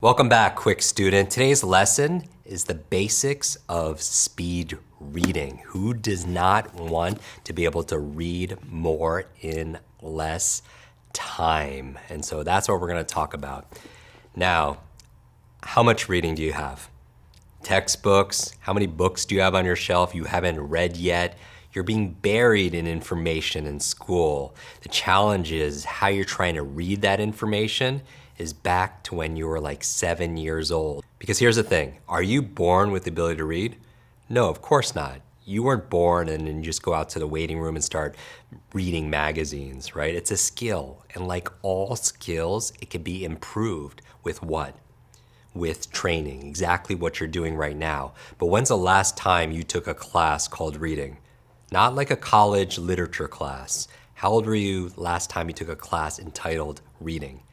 Welcome back, Kwik student. Today's lesson is the basics of speed reading. Who does not want to be able to read more in less time? And so that's what we're going to talk about. Now, how much reading do you have? Textbooks? How many books do you have on your shelf you haven't read yet? You're being buried in information in school. The challenge is how you're trying to read that information is back to when you were like 7 years old. Because here's the thing, are you born with the ability to read? No, of course not. You weren't born and then just go out to the waiting room and start reading magazines, right? It's a skill, and like all skills, it can be improved with what? With training, exactly what you're doing right now. But when's the last time you took a class called reading? Not like a college literature class. How old were you last time you took a class entitled reading?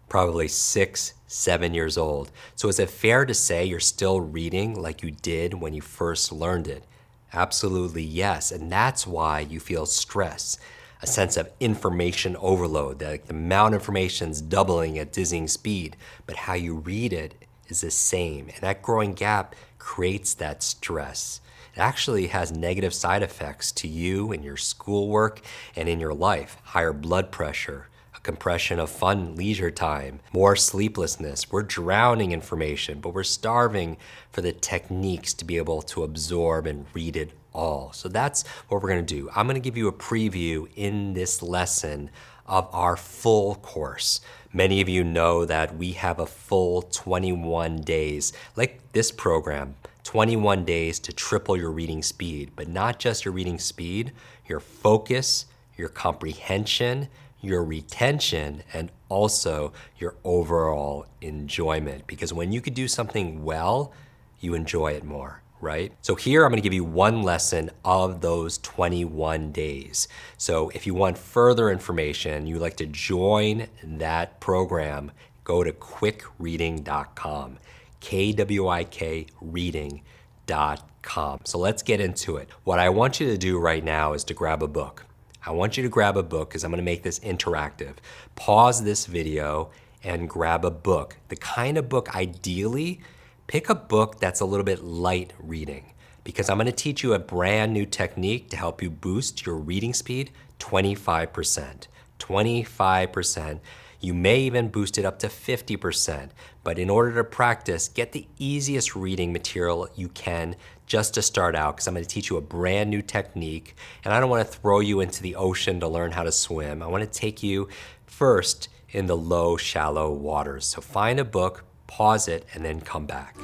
Probably 6, 7 years old. So is it fair to say you're still reading like you did when you first learned it? Absolutely yes, and that's why you feel stress, a sense of information overload, that the amount of information is doubling at dizzying speed, but how you read it is the same, and that growing gap creates that stress. It actually has negative side effects to you in your schoolwork and in your life. Higher blood pressure, compression of fun leisure time, more sleeplessness. We're drowning information, but we're starving for the techniques to be able to absorb and read it all. So that's what we're gonna do. I'm gonna give you a preview in this lesson of our full course. Many of you know that we have a full 21 days, like this program, 21 days to triple your reading speed, but not just your reading speed, your focus, your comprehension, your retention, and also your overall enjoyment. Because when you could do something well, you enjoy it more, right? So here I'm gonna give you one lesson of those 21 days. So if you want further information, you'd like to join that program, go to kwikreading.com, Kwik reading.com. So let's get into it. What I want you to do right now is to grab a book. I want you to grab a book because I'm gonna make this interactive. Pause this video and grab a book. The kind of book, ideally, pick a book that's a little bit light reading, because I'm gonna teach you a brand new technique to help you boost your reading speed 25%. 25%. You may even boost it up to 50%, but in order to practice, get the easiest reading material you can just to start out, because I'm gonna teach you a brand new technique, and I don't wanna throw you into the ocean to learn how to swim. I wanna take you first in the low, shallow waters. So find a book, pause it, and then come back.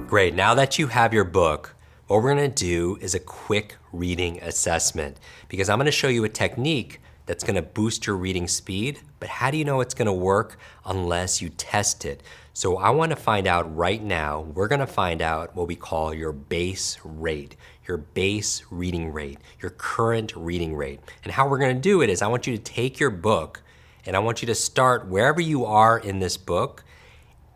Great, now that you have your book, what we're gonna do is a quick reading assessment, because I'm gonna show you a technique that's gonna boost your reading speed, but how do you know it's gonna work unless you test it? So I wanna find out right now, we're gonna find out what we call your base rate, your base reading rate, your current reading rate. And how we're gonna do it is I want you to take your book and I want you to start wherever you are in this book.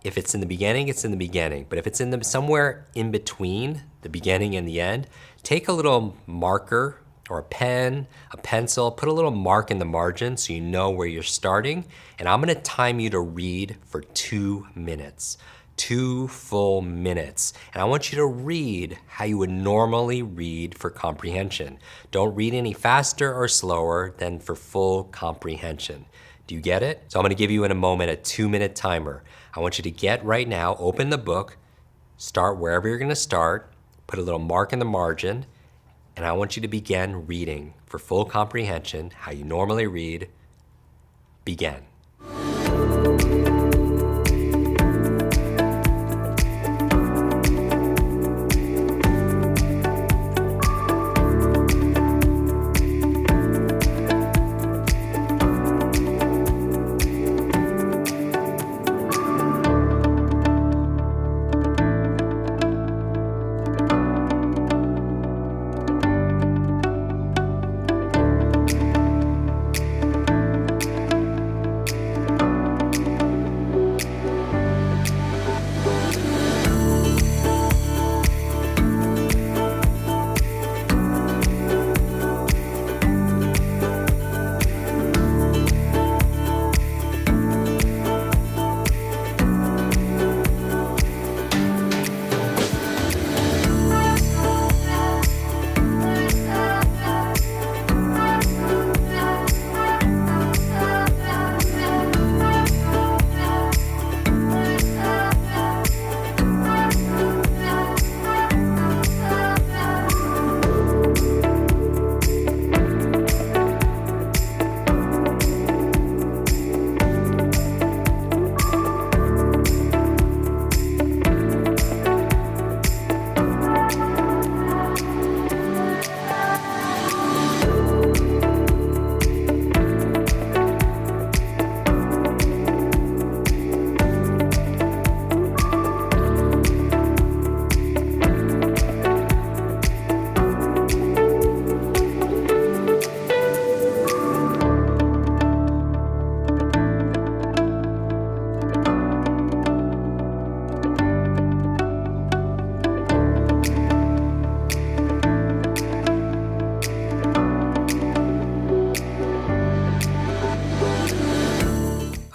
If it's in the beginning, it's in the beginning. But if it's in somewhere in between the beginning and the end, take a little marker or a pen, a pencil, put a little mark in the margin so you know where you're starting. And I'm gonna time you to read for 2 minutes, 2 full minutes. And I want you to read how you would normally read for comprehension. Don't read any faster or slower than for full comprehension. Do you get it? So I'm gonna give you in a moment a 2-minute timer. I want you to get right now, open the book, start wherever you're gonna start, put a little mark in the margin, and I want you to begin reading for full comprehension, how you normally read. Begin.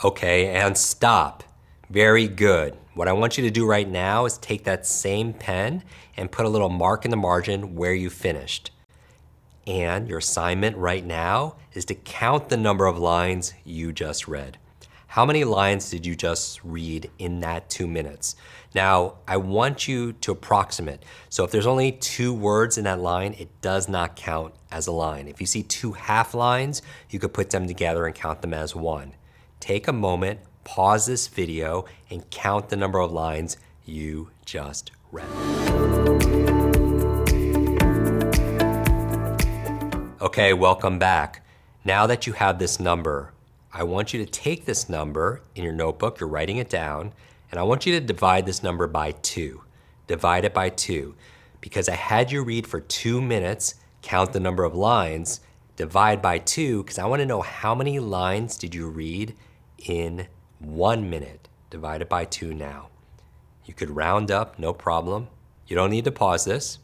Okay, and stop. Very good. What I want you to do right now is take that same pen and put a little mark in the margin where you finished. And your assignment right now is to count the number of lines you just read. How many lines did you just read in that 2 minutes? Now, I want you to approximate. So if there's only 2 words in that line, it does not count as a line. If you see 2 half lines, you could put them together and count them as one. Take a moment, pause this video, and count the number of lines you just read. Okay, welcome back. Now that you have this number, I want you to take this number in your notebook, you're writing it down, and I want you to divide this number by 2. Divide it by 2. Because I had you read for 2 minutes, count the number of lines, divide by 2, because I want to know how many lines did you read in 1 minute. Divide it by 2 now. You could round up, no problem. You don't need to pause this.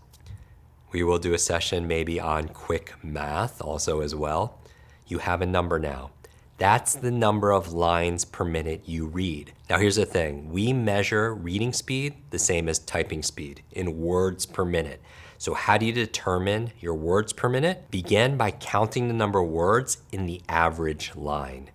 We will do a session maybe on quick math also as well. You have a number now. That's the number of lines per minute you read. Now here's the thing, we measure reading speed the same as typing speed in words per minute. So how do you determine your words per minute? Begin by counting the number of words in the average line.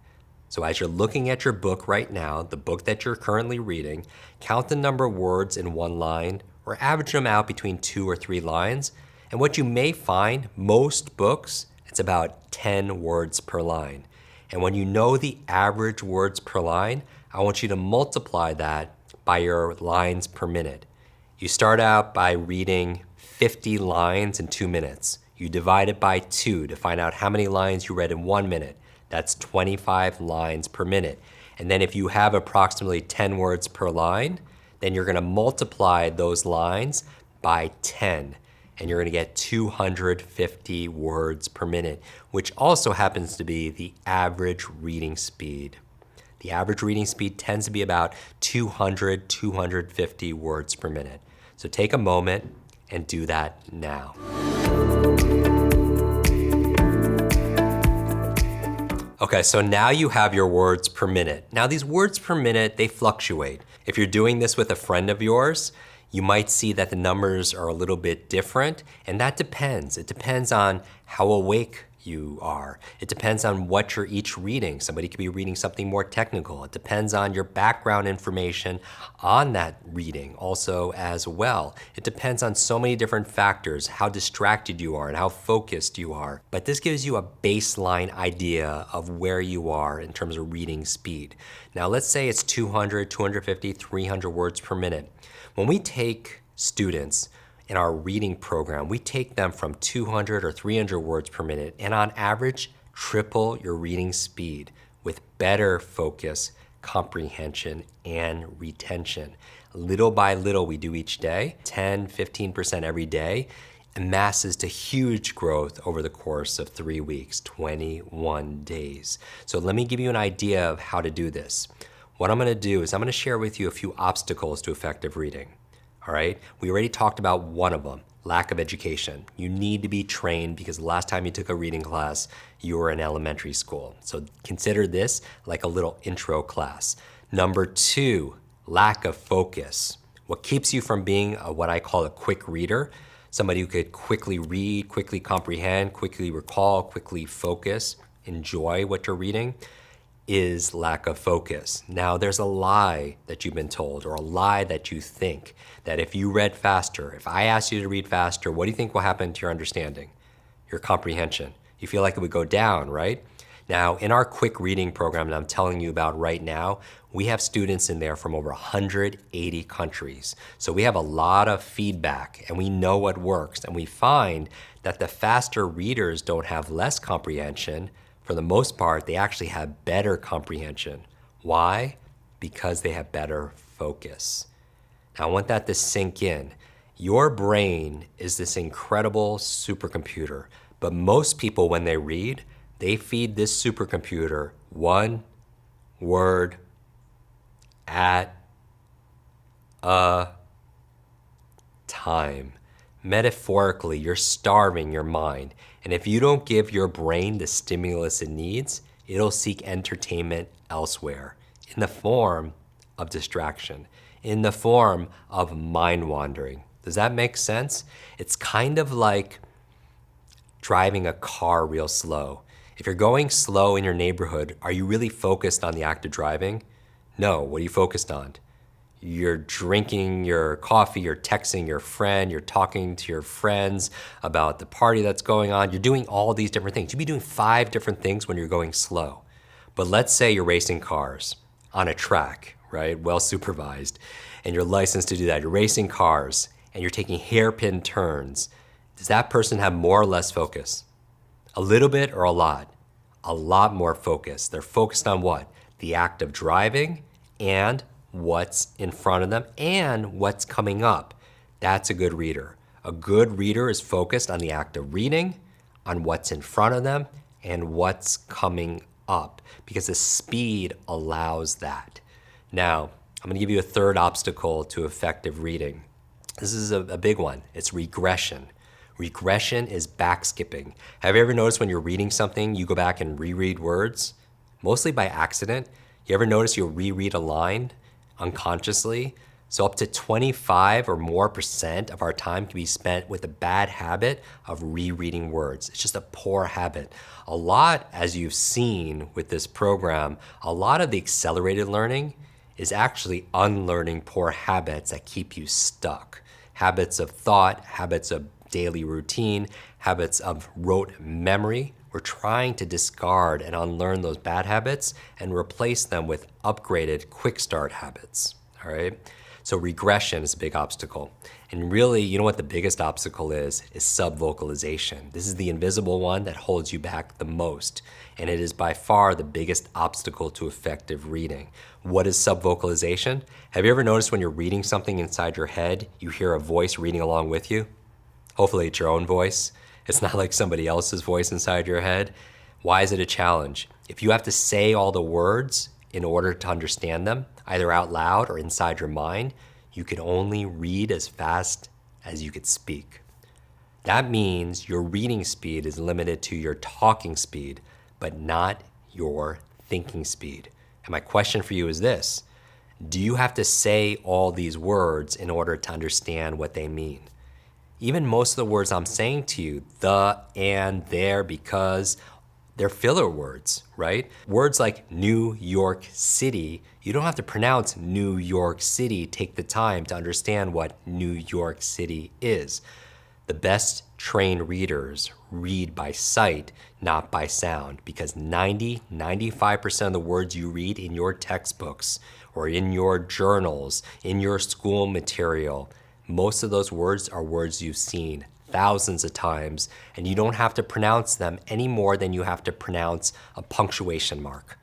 So as you're looking at your book right now, the book that you're currently reading, count the number of words in one line or average them out between 2 or 3 lines. And what you may find, most books, it's about 10 words per line. And when you know the average words per line, I want you to multiply that by your lines per minute. You start out by reading 50 lines in 2 minutes. You divide it by 2 to find out how many lines you read in 1 minute. That's 25 lines per minute. And then if you have approximately 10 words per line, then you're gonna multiply those lines by 10. And you're gonna get 250 words per minute, which also happens to be the average reading speed. The average reading speed tends to be about 200, 250 words per minute. So take a moment and do that now. Okay, so now you have your words per minute. Now these words per minute, they fluctuate. If you're doing this with a friend of yours, you might see that the numbers are a little bit different, and that depends. It depends on how awake you are. It depends on what you're each reading. Somebody could be reading something more technical. It depends on your background information on that reading also as well. It depends on so many different factors, how distracted you are and how focused you are. But this gives you a baseline idea of where you are in terms of reading speed. Now let's say it's 200, 250, 300 words per minute. When we take students in our reading program, we take them from 200 or 300 words per minute and on average, triple your reading speed with better focus, comprehension, and retention. Little by little we do each day, 10, 15% every day, amasses to huge growth over the course of 3 weeks, 21 days. So let me give you an idea of how to do this. What I'm gonna do is I'm gonna share with you a few obstacles to effective reading. All right, we already talked about one of them, lack of education. You need to be trained because the last time you took a reading class, you were in elementary school. So consider this like a little intro class. Number 2, lack of focus. What keeps you from being what I call a quick reader, somebody who could quickly read, quickly comprehend, quickly recall, quickly focus, enjoy what you're reading, is lack of focus. Now there's a lie that you've been told or a lie that you think that if you read faster, if I asked you to read faster, what do you think will happen to your understanding, your comprehension? You feel like it would go down, right? Now in our quick reading program that I'm telling you about right now, we have students in there from over 180 countries. So we have a lot of feedback and we know what works, and we find that the faster readers don't have less comprehension. For the most part, they actually have better comprehension. Why? Because they have better focus. Now, I want that to sink in. Your brain is this incredible supercomputer, but most people, when they read, they feed this supercomputer one word at a time. Metaphorically, you're starving your mind. And if you don't give your brain the stimulus it needs, it'll seek entertainment elsewhere. in the form of distraction, in the form of mind wandering. Does that make sense? It's kind of like driving a car real slow. If you're going slow in your neighborhood, are you really focused on the act of driving? No, what are you focused on? You're drinking your coffee, you're texting your friend, you're talking to your friends about the party that's going on. You're doing all these different things. You'd be doing 5 different things when you're going slow. But let's say you're racing cars on a track, right? Well supervised, and you're licensed to do that. You're racing cars and you're taking hairpin turns. Does that person have more or less focus? A little bit or a lot? A lot more focus. They're focused on what? The act of driving and what's in front of them and what's coming up. That's a good reader. A good reader is focused on the act of reading, on what's in front of them, and what's coming up, because the speed allows that. Now, I'm going to give you a third obstacle to effective reading. This is a big one. It's regression. Regression is back skipping. Have you ever noticed when you're reading something, you go back and reread words? Mostly by accident. You ever notice you'll reread a line unconsciously? So up to 25 or more % of our time can be spent with a bad habit of rereading words. It's just a poor habit. A lot, as you've seen with this program, a lot of the accelerated learning is actually unlearning poor habits that keep you stuck. Habits of thought, habits of daily routine, habits of rote memory. We're trying to discard and unlearn those bad habits and replace them with upgraded quick start habits, all right? So regression is a big obstacle. And really, you know what the biggest obstacle is subvocalization. This is the invisible one that holds you back the most. And it is by far the biggest obstacle to effective reading. What is subvocalization? Have you ever noticed when you're reading something inside your head, you hear a voice reading along with you? Hopefully it's your own voice. It's not like somebody else's voice inside your head. Why is it a challenge? If you have to say all the words in order to understand them, either out loud or inside your mind, you can only read as fast as you could speak. That means your reading speed is limited to your talking speed, but not your thinking speed. And my question for you is this: do you have to say all these words in order to understand what they mean? Even most of the words I'm saying to you, the, and, there, because, they're filler words, right? Words like New York City, you don't have to pronounce New York City. Take the time to understand what New York City is. The best trained readers read by sight, not by sound, because 95% of the words you read in your textbooks or in your journals, in your school material, most of those words are words you've seen thousands of times, and you don't have to pronounce them any more than you have to pronounce a punctuation mark.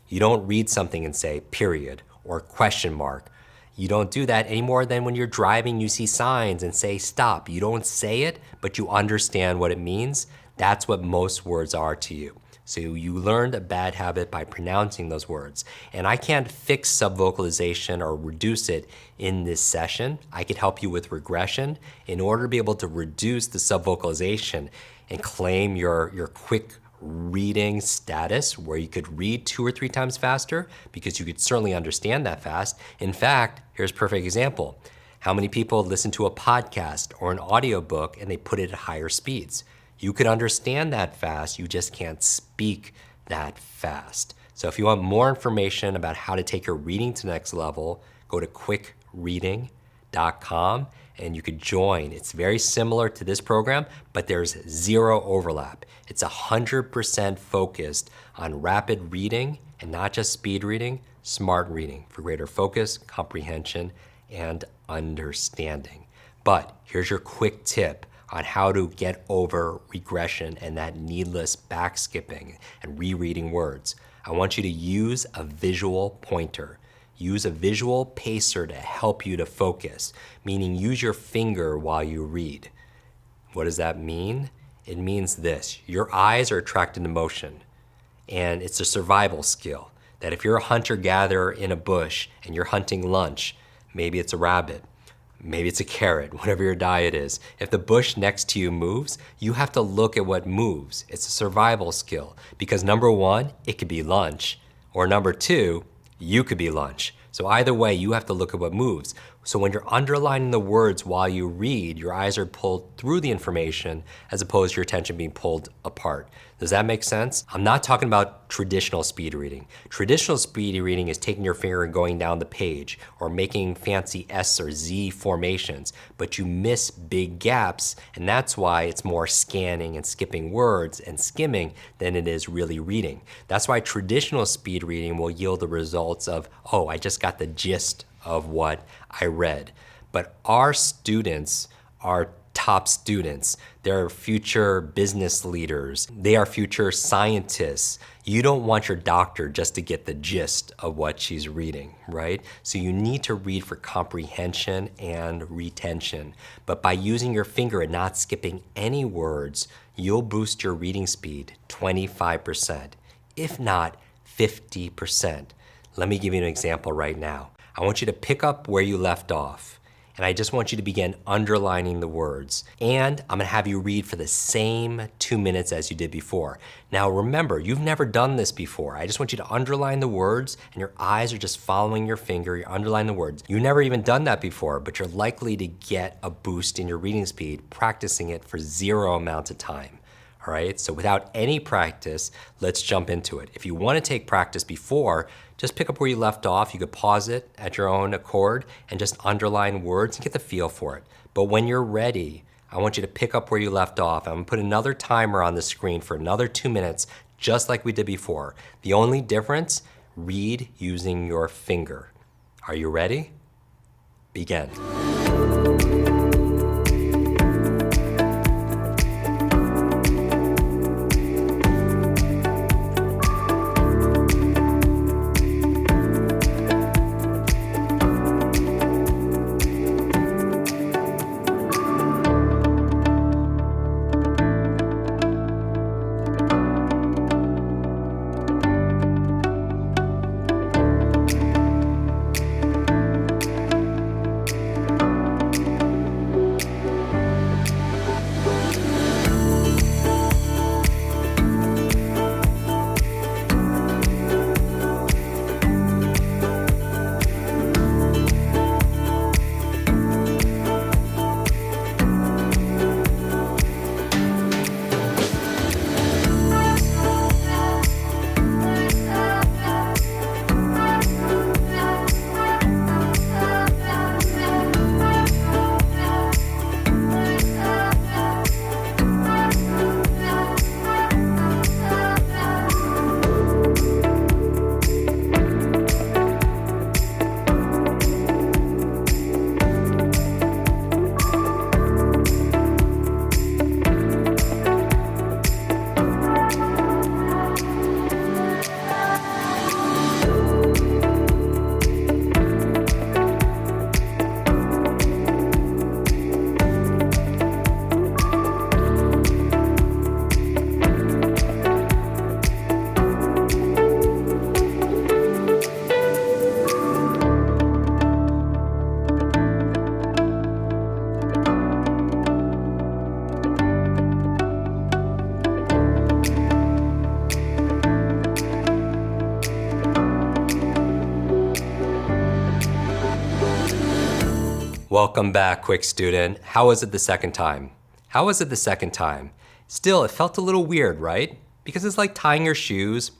You don't read something and say period or question mark. You don't do that any more than when you're driving, you see signs and say stop. You don't say it, but you understand what it means. That's what most words are to you. So you learned a bad habit by pronouncing those words. And I can't fix subvocalization or reduce it in this session. I could help you with regression in order to be able to reduce the subvocalization and claim your quick reading status, where you could read 2 or 3 times faster, because you could certainly understand that fast. In fact, here's a perfect example. How many people listen to a podcast or an audiobook and they put it at higher speeds? You could understand that fast, you just can't speak that fast. So if you want more information about how to take your reading to the next level, go to kwikreading.com and you could join. It's very similar to this program, but there's 0 overlap. It's 100% focused on rapid reading, and not just speed reading, smart reading for greater focus, comprehension, and understanding. But here's your quick tip on how to get over regression and that needless back skipping and rereading words. I want you to use a visual pointer. Use a visual pacer to help you to focus, meaning use your finger while you read. What does that mean? It means this: your eyes are attracted to motion, and it's a survival skill that if you're a hunter-gatherer in a bush and you're hunting lunch, maybe it's a rabbit, maybe it's a carrot, whatever your diet is. If the bush next to you moves, you have to look at what moves. It's a survival skill because number 1, it could be lunch, or number 2, You could be lunch. So either way, you have to look at what moves. So when you're underlining the words while you read, your eyes are pulled through the information as opposed to your attention being pulled apart. Does that make sense? I'm not talking about traditional speed reading. Traditional speed reading is taking your finger and going down the page or making fancy S or Z formations, but you miss big gaps, and that's why it's more scanning and skipping words and skimming than it is really reading. That's why traditional speed reading will yield the results of, oh, I just got the gist of what I read. But our students are top students. They're future business leaders. They are future scientists. You don't want your doctor just to get the gist of what she's reading, right? So you need to read for comprehension and retention. But by using your finger and not skipping any words, you'll boost your reading speed 25%, if not 50%. Let me give you an example right now. I want you to pick up where you left off, and I just want you to begin underlining the words. And I'm gonna have you read for the same 2 minutes as you did before. Now remember, you've never done this before. I just want you to underline the words, and your eyes are just following your finger, you're underlining the words. You've never even done that before, but you're likely to get a boost in your reading speed practicing it for 0 amount of time. All right, so without any practice, let's jump into it. If you want to take practice before, just pick up where you left off. You could pause it at your own accord and just underline words and get the feel for it. But when you're ready, I want you to pick up where you left off. I'm gonna put another timer on the screen for another 2 minutes, just like we did before. The only difference, read using your finger. Are you ready? Begin. Welcome back, Kwik student. How was it the second time? How was it the second time? Still, it felt a little weird, right? Because it's like tying your shoes,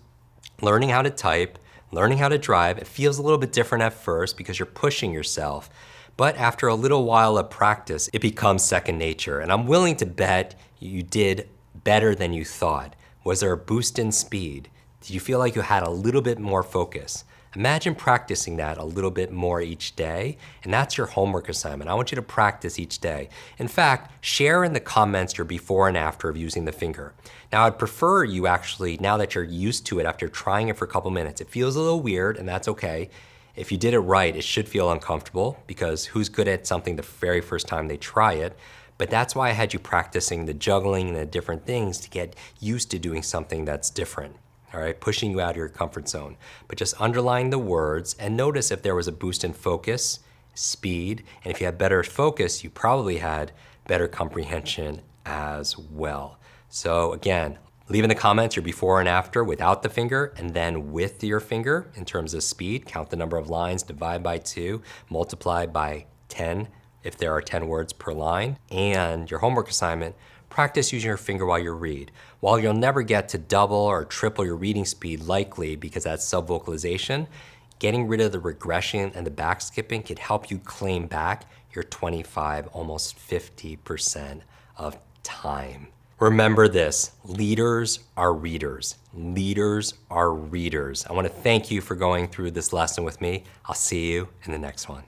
learning how to type, learning how to drive. It feels a little bit different at first because you're pushing yourself. But after a little while of practice, it becomes second nature. And I'm willing to bet you did better than you thought. Was there a boost in speed? Did you feel like you had a little bit more focus? Imagine practicing that a little bit more each day, and that's your homework assignment. I want you to practice each day. In fact, share in the comments your before and after of using the finger. Now, I'd prefer you actually, now that you're used to it after trying it for a couple minutes, it feels a little weird, and that's okay. If you did it right, it should feel uncomfortable because who's good at something the very first time they try it? But that's why I had you practicing the juggling and the different things to get used to doing something that's different. All right, pushing you out of your comfort zone. But just underline the words and notice if there was a boost in focus, speed, and if you had better focus, you probably had better comprehension as well. So again, Leave in the comments your before and after without the finger and then with your finger in terms of speed. Count the number of lines, divide by 2, multiply by 10 if there are 10 words per line. And your homework assignment, practice using your finger while you read. While you'll never get to double or triple your reading speed likely because that's sub-vocalization, getting rid of the regression and the back skipping can help you claim back your 25, almost 50% of time. Remember this, leaders are readers. Leaders are readers. I want to thank you for going through this lesson with me. I'll see you in the next one.